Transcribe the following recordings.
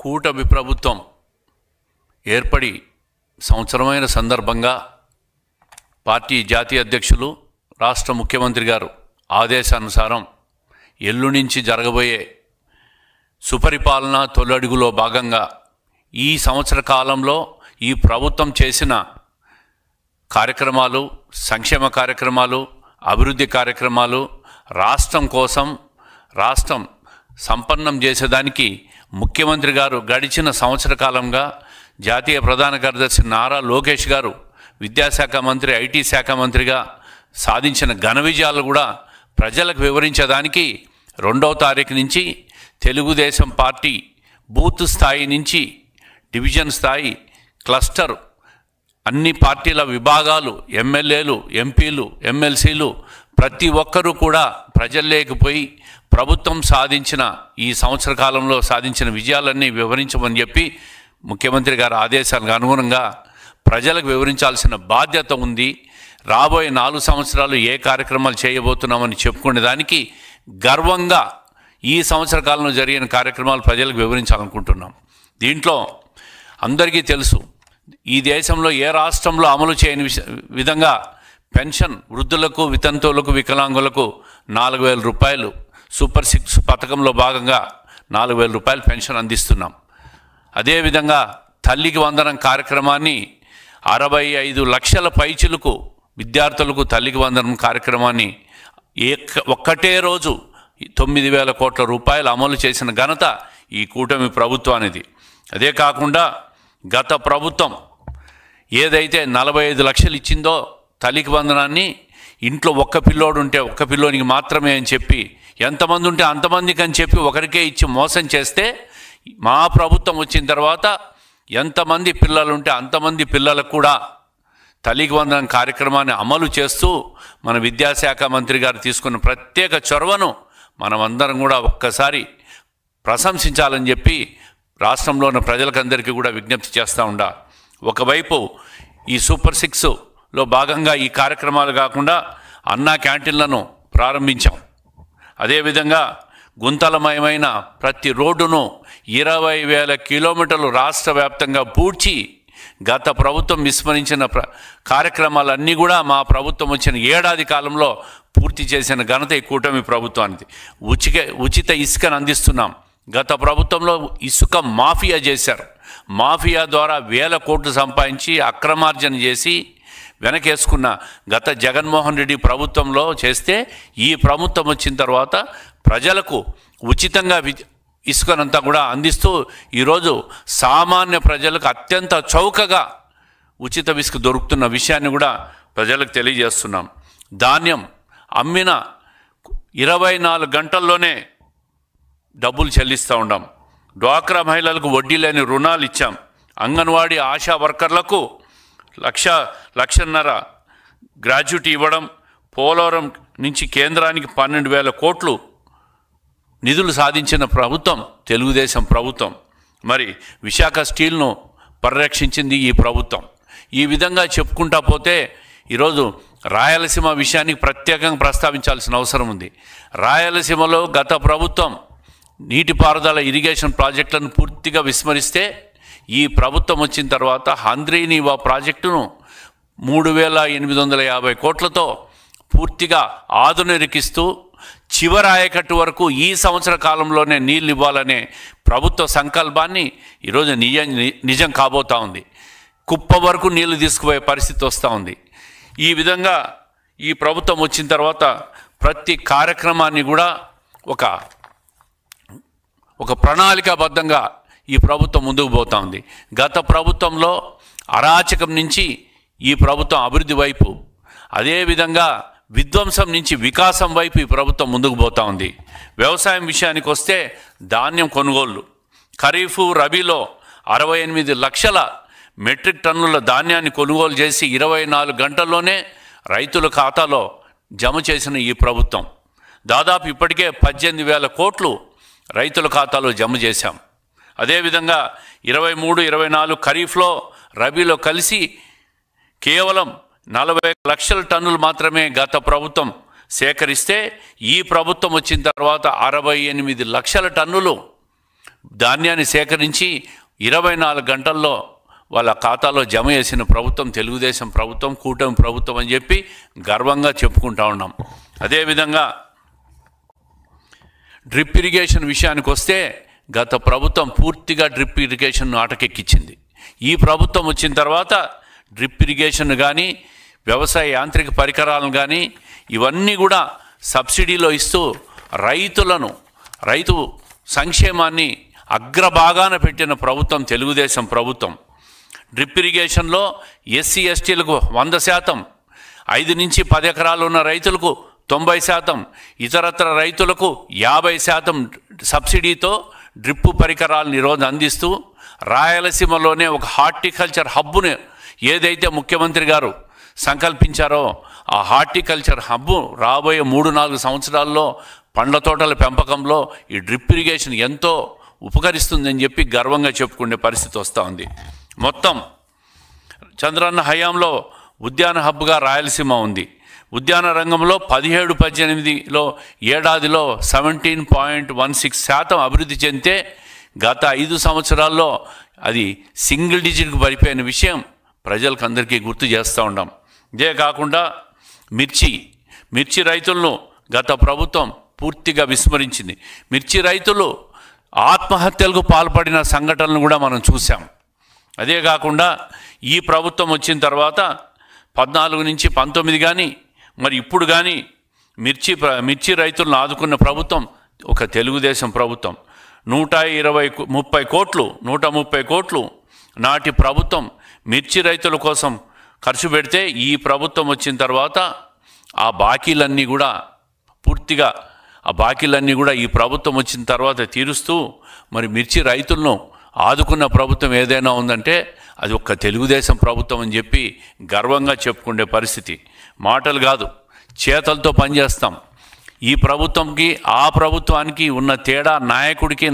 కూటమి ప్రభుత్వం ఏర్పడి సంవత్సరమైన సందర్భంగా పార్టీ జాతీయ అధ్యక్షులు రాష్ట్ర ముఖ్యమంత్రి గారు ఆదేశానుసారం ఎల్లు నుంచి జరగబోయే సుపరిపాలన తొలి అడుగులో భాగంగా ఈ సంవత్సర కాలంలో ఈ ప్రభుత్వం చేసిన కార్యక్రమాలు, సంక్షేమ కార్యక్రమాలు, అభివృద్ధి కార్యక్రమాలు రాష్ట్రం కోసం రాష్ట్రం సంపన్నం చేసేదానికి ముఖ్యమంత్రి గారు గడిచిన సంవత్సర కాలంగా జాతీయ ప్రధాన కార్యదర్శి నారా లోకేష్ గారు విద్యాశాఖ మంత్రి, ఐటీ శాఖ మంత్రిగా సాధించిన ఘన విజయాలు కూడా ప్రజలకు వివరించడానికి 2వ తారీఖు నుంచి తెలుగుదేశం పార్టీ బూత్ స్థాయి నుంచి డివిజన్ స్థాయి, క్లస్టర్, అన్ని పార్టీల విభాగాలు, ఎమ్మెల్యేలు, ఎంపీలు, ఎమ్మెల్సీలు ప్రతి ఒక్కరూ కూడా ప్రజల్లోకి పోయి ప్రభుత్వం సాధించిన ఈ సంవత్సర కాలంలో సాధించిన విజయాలన్నీ వివరించమని చెప్పి ముఖ్యమంత్రి గారి ఆదేశాలకు అనుగుణంగా ప్రజలకు వివరించాల్సిన బాధ్యత ఉంది. రాబోయే 4 సంవత్సరాలు ఏ కార్యక్రమాలు చేయబోతున్నామని చెప్పుకునే దానికి గర్వంగా ఈ సంవత్సర కాలంలో జరిగిన కార్యక్రమాలు ప్రజలకు వివరించాలనుకుంటున్నాం. దీంట్లో అందరికీ తెలుసు, ఈ దేశంలో ఏ రాష్ట్రంలో అమలు చేయని విధంగా పెన్షన్ వృద్ధులకు, వితంతువులకు, వికలాంగులకు 4,000 రూపాయలు సూపర్ 6 పథకంలో భాగంగా 4,000 రూపాయలు పెన్షన్ అందిస్తున్నాం. అదేవిధంగా తల్లికి వందనం కార్యక్రమాన్ని 65 లక్షల పైచిలకు విద్యార్థులకు తల్లికి వందనం కార్యక్రమాన్ని ఒక్కటే రోజు 9,000 కోట్ల రూపాయలు అమలు చేసిన ఘనత ఈ కూటమి ప్రభుత్వానిది. అదే కాకుండా గత ప్రభుత్వం ఏదైతే 45 లక్షలు ఇచ్చిందో తల్లికి వందనాన్ని ఇంట్లో ఒక్క పిల్లోడు ఉంటే ఒక్క పిల్లోనికి మాత్రమే అని చెప్పి, ఎంతమంది ఉంటే అంతమందికి అని చెప్పి ఒకరికే ఇచ్చి మోసం చేస్తే, మా ప్రభుత్వం వచ్చిన తర్వాత ఎంతమంది పిల్లలు ఉంటే అంతమంది పిల్లలకు కూడా తల్లికి వందనం కార్యక్రమాన్ని అమలు చేస్తూ మన విద్యాశాఖ మంత్రి గారు తీసుకున్న ప్రత్యేక చొరవను మనమందరం కూడా ఒక్కసారి ప్రశంసించాలని చెప్పి రాష్ట్రంలో ఉన్న ప్రజలకందరికీ కూడా విజ్ఞప్తి చేస్తూ ఉండా. ఒకవైపు ఈ సూపర్ 6లో భాగంగా ఈ కార్యక్రమాలు కాకుండా అన్నా క్యాంటీన్లను ప్రారంభించాం. అదేవిధంగా గుంతలమయమైన ప్రతి రోడ్డును 20,000 కిలోమీటర్లు రాష్ట్ర వ్యాప్తంగా పూడ్చి గత ప్రభుత్వం విస్మరించిన కార్యక్రమాలన్నీ కూడా మా ప్రభుత్వం వచ్చిన ఏడాది కాలంలో పూర్తి చేసిన ఘనత ఈ కూటమి ప్రభుత్వానికి. ఉచిత ఇసుకను అందిస్తున్నాం. గత ప్రభుత్వంలో ఇసుక మాఫియా చేశారు. మాఫియా ద్వారా 1,000 కోట్లు సంపాదించి అక్రమార్జన చేసి వెనకేసుకున్న గత జగన్మోహన్ రెడ్డి ప్రభుత్వంలో చేస్తే, ఈ ప్రభుత్వం వచ్చిన తర్వాత ప్రజలకు ఉచితంగా ఇసుకనంతా కూడా అందిస్తూ ఈరోజు సామాన్య ప్రజలకు అత్యంత చౌకగా ఉచిత ఇసుక దొరుకుతున్న విషయాన్ని కూడా ప్రజలకు తెలియజేస్తున్నాం. ధాన్యం అమ్మిన 24 గంటల్లోనే డబ్బులు చెల్లిస్తూ ఉన్నాం. డ్వాక్రా మహిళలకు వడ్డీ లేని రుణాలు ఇచ్చాం. అంగన్వాడీ ఆశా వర్కర్లకు 1,00,000 గ్రాడ్యుటీ ఇవ్వడం, పోలవరం నుంచి కేంద్రానికి 12,000 కోట్లు నిధులు సాధించిన ప్రభుత్వం తెలుగుదేశం ప్రభుత్వం. మరి విశాఖ స్టీల్ను పరిరక్షించింది ఈ ప్రభుత్వం. ఈ విధంగా చెప్పుకుంటా పోతే ఈరోజు రాయలసీమ విషయానికి ప్రత్యేకంగా ప్రస్తావించాల్సిన అవసరం ఉంది. రాయలసీమలో గత ప్రభుత్వం నీటిపారుదల ఇరిగేషన్ ప్రాజెక్టులను పూర్తిగా విస్మరిస్తే, ఈ ప్రభుత్వం వచ్చిన తర్వాత హంద్రీనీవా ప్రాజెక్టును 3,850 కోట్లతో పూర్తిగా ఆధునీకరిస్తూ చివరి ఆయకట్టు వరకు ఈ సంవత్సర కాలంలోనే నీళ్ళు ఇవ్వాలనే ప్రభుత్వ సంకల్పాన్ని ఈరోజు నిజం కాబోతూ ఉంది. కుప్ప వరకు నీళ్లు తీసుకుపోయే పరిస్థితి వస్తూ ఉంది. ఈ విధంగా ఈ ప్రభుత్వం వచ్చిన తర్వాత ప్రతి కార్యక్రమాన్ని కూడా ఒక ప్రణాళికాబద్ధంగా ఈ ప్రభుత్వం ముందుకు పోతూ ఉంది. గత ప్రభుత్వంలో అరాచకం నుంచి ఈ ప్రభుత్వం అభివృద్ధి వైపు, అదేవిధంగా విధ్వంసం నుంచి వికాసం వైపు ఈ ప్రభుత్వం ముందుకు పోతూ ఉంది. వ్యవసాయం విషయానికి వస్తే ధాన్యం కొనుగోళ్ళు ఖరీఫ్, రబీలో 68 లక్షల మెట్రిక్ టన్నుల ధాన్యాన్ని కొనుగోలు చేసి 24 గంటల్లోనే రైతుల ఖాతాలో జమ చేసిన ఈ ప్రభుత్వం. దాదాపు ఇప్పటికే 18,000 కోట్లు రైతుల ఖాతాలో జమ చేశాం. అదేవిధంగా 23-24 ఖరీఫ్లో, రబీలో కలిసి కేవలం 40 లక్షల టన్నులు మాత్రమే గత ప్రభుత్వం సేకరిస్తే, ఈ ప్రభుత్వం వచ్చిన తర్వాత 68 లక్షల టన్నులు ధాన్యాన్ని సేకరించి 24 గంటల్లో వాళ్ళ ఖాతాలో జమ చేసిన ప్రభుత్వం తెలుగుదేశం ప్రభుత్వం, కూటమి ప్రభుత్వం అని చెప్పి గర్వంగా చెప్పుకుంటా ఉన్నాం. అదేవిధంగా డ్రిప్ ఇరిగేషన్ విషయానికి వస్తే గత ప్రభుత్వం పూర్తిగా డ్రిప్ ఇరిగేషన్ ఆటకెక్కించింది. ఈ ప్రభుత్వం వచ్చిన తర్వాత డ్రిప్ ఇరిగేషన్ కానీ, వ్యవసాయ యాంత్రిక పరికరాలను కానీ ఇవన్నీ కూడా సబ్సిడీలో ఇస్తూ రైతు సంక్షేమాన్ని అగ్రభాగాన పెట్టిన ప్రభుత్వం తెలుగుదేశం ప్రభుత్వం. డ్రిప్ ఇరిగేషన్లో ఎస్సీ ఎస్టీలకు 100%, 5 నుంచి 10 ఎకరాలు ఉన్న రైతులకు 90%, ఇతరత్ర రైతులకు 50% సబ్సిడీతో డ్రిప్ పరికరాలను ఈరోజు అందిస్తూ రాయలసీమలోనే ఒక హార్టికల్చర్ హబ్బును ఏదైతే ముఖ్యమంత్రి గారు సంకల్పించారో ఆ హార్టికల్చర్ హబ్బు రాబోయే 3-4 సంవత్సరాల్లో పండ్ల తోటల పెంపకంలో ఈ డ్రిప్ ఇరిగేషన్ ఎంతో ఉపకరిస్తుందని చెప్పి గర్వంగా చెప్పుకునే పరిస్థితి వస్తూ ఉంది. మొత్తం చంద్రన్న హయాంలో ఉద్యాన హబ్గా రాయలసీమ ఉంది. ఉద్యాన రంగంలో 17-18లో ఏడాదిలో 17.16% అభివృద్ధి చెందితే గత 5 సంవత్సరాల్లో అది సింగిల్ డిజిట్కి పడిపోయిన విషయం ప్రజలకు అందరికీ గుర్తు చేస్తూ ఉన్నాం. ఇదే కాకుండా మిర్చి రైతులను గత ప్రభుత్వం పూర్తిగా విస్మరించింది. మిర్చి రైతులు ఆత్మహత్యలకు పాల్పడిన సంఘటనలు కూడా మనం చూసాం. అదే కాకుండా ఈ ప్రభుత్వం వచ్చిన తర్వాత 14 నుంచి 19 కానీ మరి ఇప్పుడు కానీ మిర్చి రైతులను ఆదుకున్న ప్రభుత్వం ఒక తెలుగుదేశం ప్రభుత్వం. 130 కోట్లు నాటి ప్రభుత్వం మిర్చి రైతుల కోసం ఖర్చు పెడితే ఈ ప్రభుత్వం వచ్చిన తర్వాత ఆ బాకీలన్నీ కూడా ఈ ప్రభుత్వం వచ్చిన తర్వాత తీరుస్తూ మరి మిర్చి రైతులను ఆదుకున్న ప్రభుత్వం ఏదైనా ఉందంటే అది ఒక్క తెలుగుదేశం ప్రభుత్వం అని చెప్పి గర్వంగా చెప్పుకునే పరిస్థితి. మాటలు కాదు, చేతలతో పనిచేస్తాం. ఈ ప్రభుత్వంకి ఆ ప్రభుత్వానికి ఉన్న తేడా, నాయకుడికి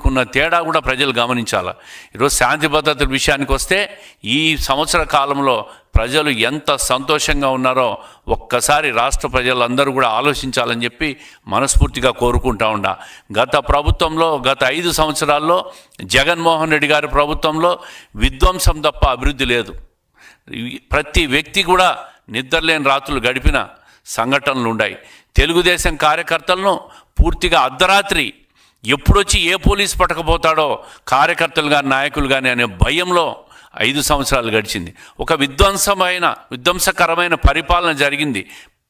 ఉన్న తేడా కూడా ప్రజలు గమనించాలి. ఈరోజు శాంతి భద్రతల విషయానికి వస్తే ఈ సంవత్సర కాలంలో ప్రజలు ఎంత సంతోషంగా ఉన్నారో ఒక్కసారి రాష్ట్ర ప్రజలందరూ కూడా ఆలోచించాలని చెప్పి మనస్ఫూర్తిగా కోరుకుంటా ఉండా. గత 5 సంవత్సరాల్లో జగన్మోహన్ రెడ్డి గారి ప్రభుత్వంలో విధ్వంసం తప్ప అభివృద్ధి లేదు. ప్రతి వ్యక్తి కూడా నిద్రలేని రాత్రులు గడిపిన సంఘటనలు ఉన్నాయి. తెలుగుదేశం కార్యకర్తలను పూర్తిగా అర్ధరాత్రి ఎప్పుడొచ్చి ఏ పోలీసు పట్టకపోతాడో కార్యకర్తలు కానీ నాయకులు కానీ అనే భయంలో 5 సంవత్సరాలు గడిచింది. ఒక విధ్వంసకరమైన పరిపాలన జరిగింది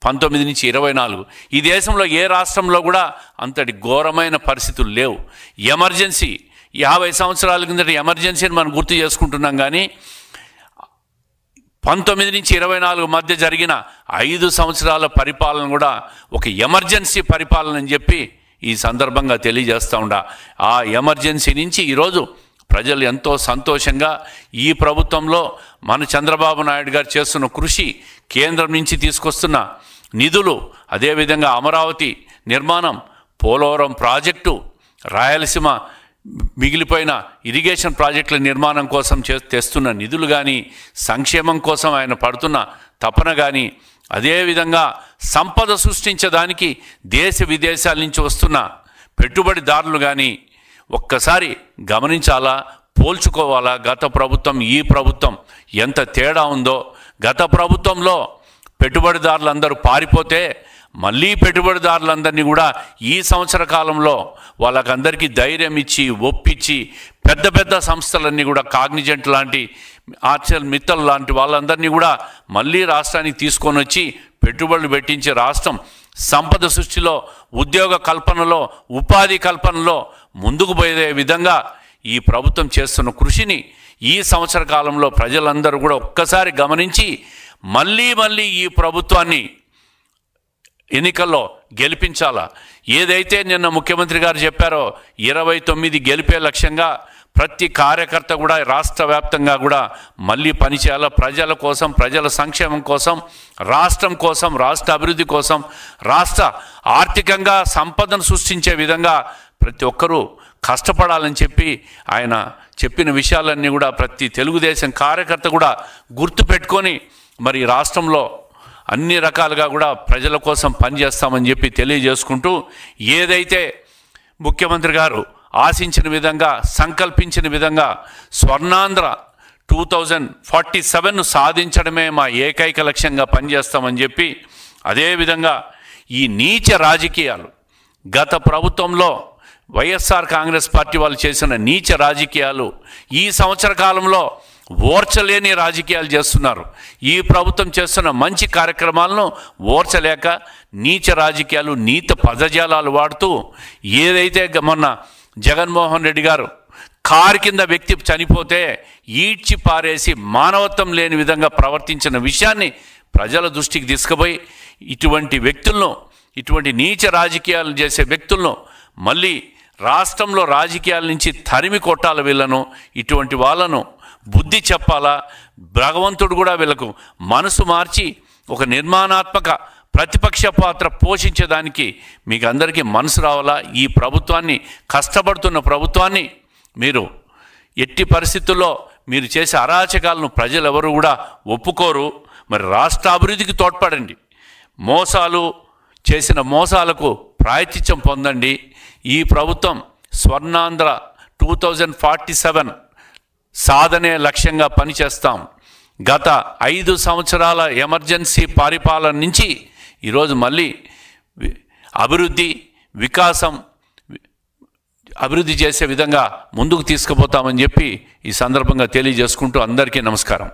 19 నుంచి 24. ఈ దేశంలో ఏ రాష్ట్రంలో కూడా అంతటి ఘోరమైన పరిస్థితులు లేవు. ఎమర్జెన్సీ 50 సంవత్సరాల కిందట ఎమర్జెన్సీని మనం గుర్తు చేసుకుంటున్నాం. కానీ 19 నుంచి 24 మధ్య జరిగిన 5 సంవత్సరాల పరిపాలన కూడా ఒక ఎమర్జెన్సీ పరిపాలన అని చెప్పి ఈ సందర్భంగా తెలియజేస్తూ ఉండా. ఆ ఎమర్జెన్సీ నుంచి ఈరోజు ప్రజలు ఎంతో సంతోషంగా ఈ ప్రభుత్వంలో మన చంద్రబాబు నాయుడు గారు చేస్తున్న కృషి, కేంద్రం నుంచి తీసుకొస్తున్న నిధులు, అదేవిధంగా అమరావతి నిర్మాణం, పోలవరం ప్రాజెక్టు, రాయలసీమ మిగిలిపోయిన ఇరిగేషన్ ప్రాజెక్టుల నిర్మాణం కోసం తెస్తున్న నిధులు కానీ, సంక్షేమం కోసం ఆయన పడుతున్న తపన కానీ, అదేవిధంగా సంపద సృష్టించడానికి దేశ విదేశాల నుంచి వస్తున్న పెట్టుబడిదారులు కానీ ఒక్కసారి గమనించాలా, పోల్చుకోవాలా. గత ప్రభుత్వం ఈ ప్రభుత్వం ఎంత తేడా ఉందో. గత ప్రభుత్వంలో పెట్టుబడిదారులందరూ పారిపోతే మళ్ళీ పెట్టుబడిదారులందరినీ కూడా ఈ సంవత్సర కాలంలో వాళ్ళకందరికీ ధైర్యం ఇచ్చి ఒప్పించి పెద్ద పెద్ద సంస్థలన్నీ కూడా కాగ్నిజెంట్ లాంటి, ఆర్చల్ మిత్తల్ లాంటి వాళ్ళందరినీ కూడా మళ్ళీ రాష్ట్రానికి తీసుకొని వచ్చి పెట్టుబడులు పెట్టించి రాష్ట్రం సంపద సృష్టిలో, ఉద్యోగ కల్పనలో, ఉపాధి కల్పనలో ముందుకు పోయే విధంగా ఈ ప్రభుత్వం చేస్తున్న కృషిని ఈ సంవత్సర కాలంలో ప్రజలందరూ కూడా ఒక్కసారి గమనించి మళ్ళీ ఈ ప్రభుత్వాన్ని ఎన్నికల్లో గెలిపించాలా. ఏదైతే నిన్న ముఖ్యమంత్రి గారు చెప్పారో 29 గెలిపే లక్ష్యంగా ప్రతి కార్యకర్త కూడా రాష్ట్ర వ్యాప్తంగా కూడా మళ్ళీ పనిచేయాలా. ప్రజల కోసం, ప్రజల సంక్షేమం కోసం, రాష్ట్రం కోసం, రాష్ట్ర అభివృద్ధి కోసం, రాష్ట్ర ఆర్థికంగా సంపదను సృష్టించే విధంగా ప్రతి ఒక్కరూ కష్టపడాలని చెప్పి ఆయన చెప్పిన విషయాలన్నీ కూడా ప్రతి తెలుగుదేశం కార్యకర్త కూడా గుర్తుపెట్టుకొని మరి రాష్ట్రంలో అన్ని రకాలుగా కూడా ప్రజల కోసం పనిచేస్తామని చెప్పి తెలియజేసుకుంటూ, ఏదైతే ముఖ్యమంత్రి గారు ఆశించిన విధంగా సంకల్పించిన విధంగా స్వర్ణాంధ్ర 2047ను సాధించడమే మా ఏకైక లక్ష్యంగా పనిచేస్తామని చెప్పి, అదేవిధంగా ఈ నీచ రాజకీయాలు గత ప్రభుత్వంలో వైఎస్ఆర్ కాంగ్రెస్ పార్టీ వాళ్ళు చేసిన నీచ రాజకీయాలు ఈ సంవత్సర కాలంలో ఓర్చలేని రాజకీయాలు చేస్తున్నారు. ఈ ప్రభుత్వం చేస్తున్న మంచి కార్యక్రమాలను ఓర్చలేక నీచ రాజకీయాలు, నీత పదజాలాలు వాడుతూ, ఏదైతే మొన్న జగన్మోహన్ రెడ్డి గారు కారు కింద వ్యక్తి చనిపోతే ఈడ్చి పారేసి మానవత్వం లేని విధంగా ప్రవర్తించిన విషయాన్ని ప్రజల దృష్టికి తీసుకుపోయి ఇటువంటి వ్యక్తులను, ఇటువంటి నీచ రాజకీయాలు చేసే వ్యక్తులను మళ్ళీ రాష్ట్రంలో రాజకీయాల నుంచి తరిమి కొట్టాల వీళ్ళను. ఇటువంటి వాళ్ళను బుద్ధి చెప్పాలా, భగవంతుడు కూడా వీళ్ళకు మనసు మార్చి ఒక నిర్మాణాత్మక ప్రతిపక్ష పాత్ర పోషించేదానికి మీకు అందరికీ మనసు రావాలా. ఈ ప్రభుత్వాన్ని, కష్టపడుతున్న ప్రభుత్వాన్ని మీరు ఎట్టి పరిస్థితుల్లో మీరు చేసే అరాచకాలను ప్రజలు ఎవరు కూడా ఒప్పుకోరు. మరి రాష్ట్ర అభివృద్ధికి తోడ్పడండి, మోసాలు చేసిన మోసాలకు ప్రాయశ్చిత్తం పొందండి. ఈ ప్రభుత్వం స్వర్ణాంధ్ర 2047 సాధనే లక్ష్యంగా పనిచేస్తాం. గత 5 సంవత్సరాల ఎమర్జెన్సీ పరిపాలన నుంచి ఈరోజు మళ్ళీ అభివృద్ధి చేసే విధంగా ముందుకు తీసుకుపోతామని చెప్పి ఈ సందర్భంగా తెలియజేసుకుంటూ అందరికీ నమస్కారం.